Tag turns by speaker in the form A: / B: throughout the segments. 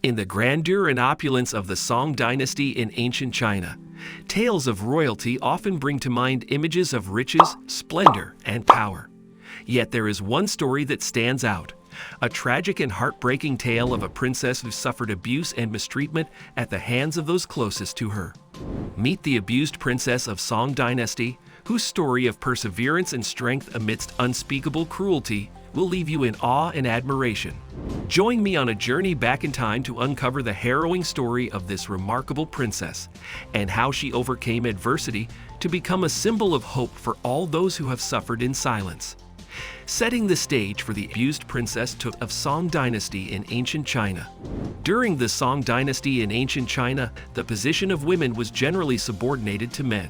A: In the grandeur and opulence of the Song Dynasty in ancient China, tales of royalty often bring to mind images of riches, splendor, and power. Yet there is one story that stands out, a tragic and heartbreaking tale of a princess who suffered abuse and mistreatment at the hands of those closest to her. Meet the abused princess of Song Dynasty, whose story of perseverance and strength amidst unspeakable cruelty will leave you in awe and admiration. Join me on a journey back in time to uncover the harrowing story of this remarkable princess and how she overcame adversity to become a symbol of hope for all those who have suffered in silence. Setting the stage for the abused princess of Song Dynasty in ancient China. During the Song Dynasty in ancient China, the position of women was generally subordinated to men.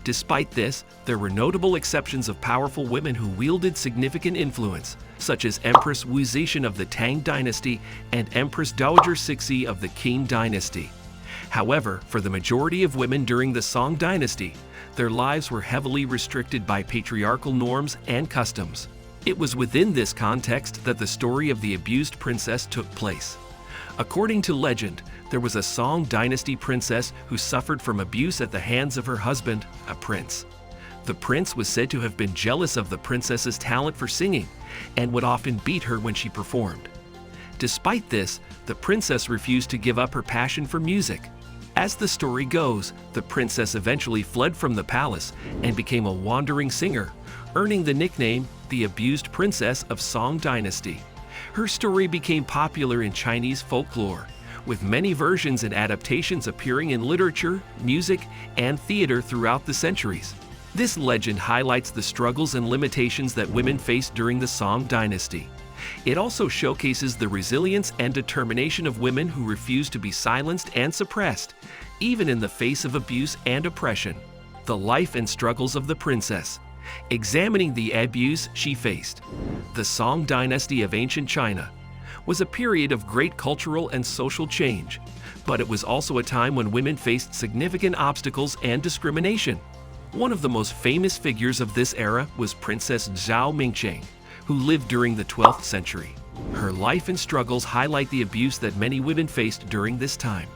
A: Despite this, there were notable exceptions of powerful women who wielded significant influence, such as Empress Wu Zetian of the Tang Dynasty and Empress Dowager Cixi of the Qin Dynasty. However, for the majority of women during the Song Dynasty, their lives were heavily restricted by patriarchal norms and customs. It was within this context that the story of the abused princess took place. According to legend, there was a Song Dynasty princess who suffered from abuse at the hands of her husband, a prince. The prince was said to have been jealous of the princess's talent for singing and would often beat her when she performed. Despite this, the princess refused to give up her passion for music. As the story goes, the princess eventually fled from the palace and became a wandering singer, earning the nickname the Abused Princess of Song Dynasty. Her story became popular in Chinese folklore, with many versions and adaptations appearing in literature, music, and theater throughout the centuries. This legend highlights the struggles and limitations that women faced during the Song Dynasty. It also showcases the resilience and determination of women who refused to be silenced and suppressed, even in the face of abuse and oppression. The life and struggles of the princess. Examining the abuse she faced. The Song Dynasty of ancient China was a period of great cultural and social change, but it was also a time when women faced significant obstacles and discrimination. One of the most famous figures of this era was Princess Zhao Mingcheng, who lived during the 12th century. Her life and struggles highlight the abuse that many women faced during this time.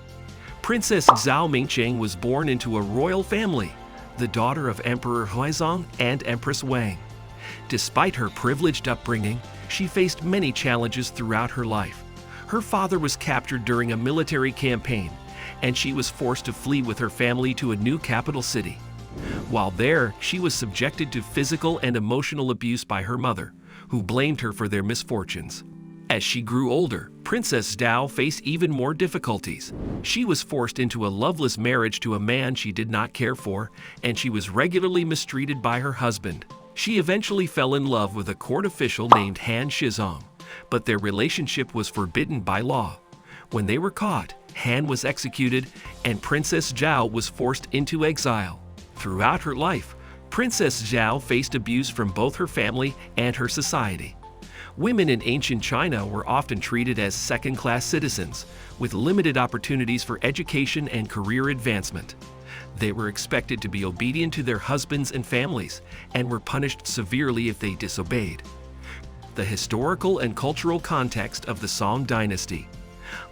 A: Princess Zhao Mingcheng was born into a royal family, the daughter of Emperor Huizong and Empress Wang. Despite her privileged upbringing, she faced many challenges throughout her life. Her father was captured during a military campaign, and she was forced to flee with her family to a new capital city. While there, she was subjected to physical and emotional abuse by her mother, who blamed her for their misfortunes. As she grew older, Princess Zhao faced even more difficulties. She was forced into a loveless marriage to a man she did not care for, and she was regularly mistreated by her husband. She eventually fell in love with a court official named Han Shizong, but their relationship was forbidden by law. When they were caught, Han was executed, and Princess Zhao was forced into exile. Throughout her life, Princess Zhao faced abuse from both her family and her society. Women in ancient China were often treated as second-class citizens, with limited opportunities for education and career advancement. They were expected to be obedient to their husbands and families, and were punished severely if they disobeyed. The historical and cultural context of the Song Dynasty.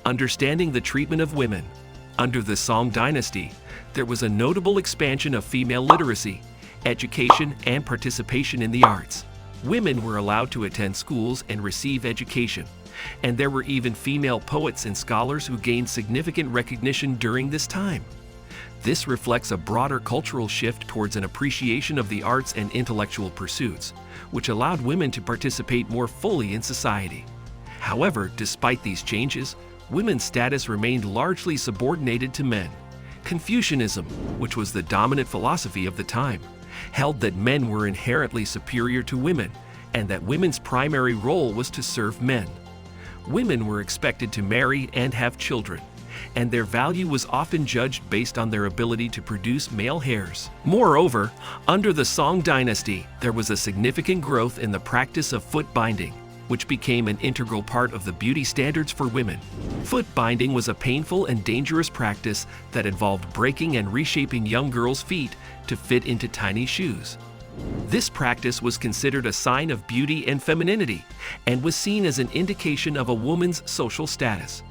A: Understanding the treatment of women. Under the Song Dynasty, there was a notable expansion of female literacy, education, and participation in the arts. Women were allowed to attend schools and receive education, and there were even female poets and scholars who gained significant recognition during this time. This reflects a broader cultural shift towards an appreciation of the arts and intellectual pursuits, which allowed women to participate more fully in society. However, despite these changes, women's status remained largely subordinated to men. Confucianism, which was the dominant philosophy of the time, held that men were inherently superior to women, and that women's primary role was to serve men. Women were expected to marry and have children, and their value was often judged based on their ability to produce male heirs. Moreover, under the Song Dynasty, there was a significant growth in the practice of foot binding, which became an integral part of the beauty standards for women. Foot binding was a painful and dangerous practice that involved breaking and reshaping young girls' feet to fit into tiny shoes. This practice was considered a sign of beauty and femininity, and was seen as an indication of a woman's social status.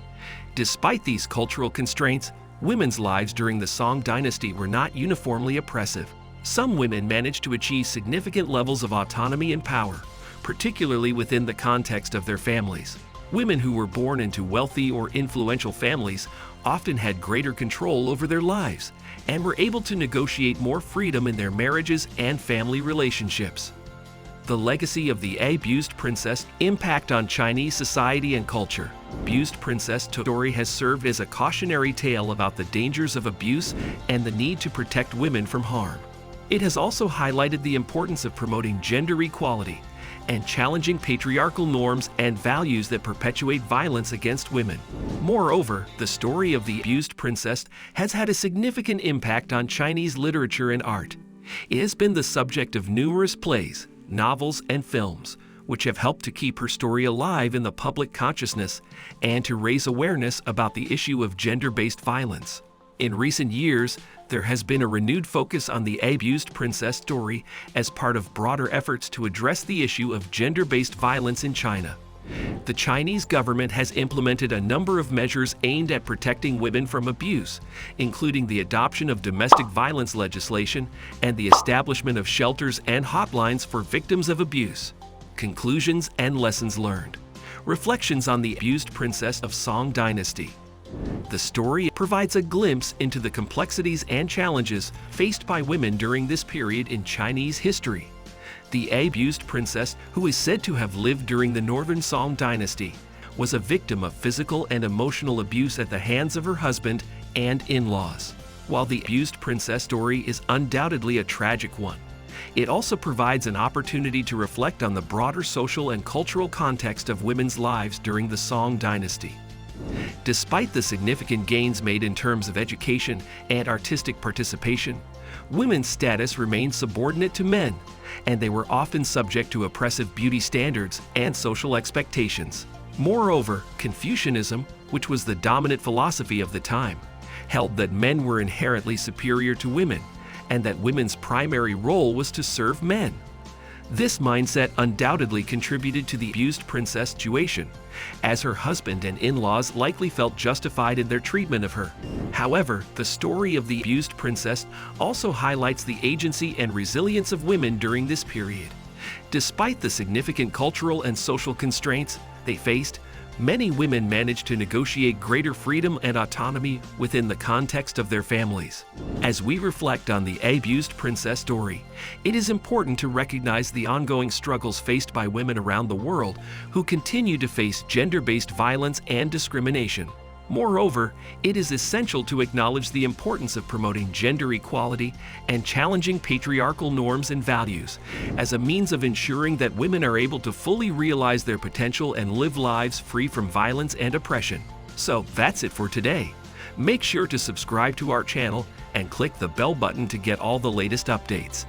A: Despite these cultural constraints, women's lives during the Song Dynasty were not uniformly oppressive. Some women managed to achieve significant levels of autonomy and power, particularly within the context of their families. Women who were born into wealthy or influential families often had greater control over their lives and were able to negotiate more freedom in their marriages and family relationships. The legacy of the abused princess impact on Chinese society and culture. Abused princess story has served as a cautionary tale about the dangers of abuse and the need to protect women from harm. It has also highlighted the importance of promoting gender equality and challenging patriarchal norms and values that perpetuate violence against women. Moreover, the story of the abused princess has had a significant impact on Chinese literature and art. It has been the subject of numerous plays, novels, and films, which have helped to keep her story alive in the public consciousness and to raise awareness about the issue of gender-based violence. In recent years, there has been a renewed focus on the abused princess story as part of broader efforts to address the issue of gender-based violence in China. The Chinese government has implemented a number of measures aimed at protecting women from abuse, including the adoption of domestic violence legislation and the establishment of shelters and hotlines for victims of abuse. Conclusions and lessons learned. Reflections on the abused princess of Song Dynasty. The story provides a glimpse into the complexities and challenges faced by women during this period in Chinese history. The abused princess, who is said to have lived during the Northern Song Dynasty, was a victim of physical and emotional abuse at the hands of her husband and in-laws. While the abused princess story is undoubtedly a tragic one, it also provides an opportunity to reflect on the broader social and cultural context of women's lives during the Song Dynasty. Despite the significant gains made in terms of education and artistic participation, women's status remained subordinate to men, and they were often subject to oppressive beauty standards and social expectations. Moreover, Confucianism, which was the dominant philosophy of the time, held that men were inherently superior to women, and that women's primary role was to serve men. This mindset undoubtedly contributed to the abused princess situation, as her husband and in-laws likely felt justified in their treatment of her. However, the story of the abused princess also highlights the agency and resilience of women during this period. Despite the significant cultural and social constraints they faced, many women managed to negotiate greater freedom and autonomy within the context of their families. As we reflect on the abused princess story, it is important to recognize the ongoing struggles faced by women around the world who continue to face gender-based violence and discrimination. Moreover, it is essential to acknowledge the importance of promoting gender equality and challenging patriarchal norms and values as a means of ensuring that women are able to fully realize their potential and live lives free from violence and oppression. So that's it for today. Make sure to subscribe to our channel and click the bell button to get all the latest updates.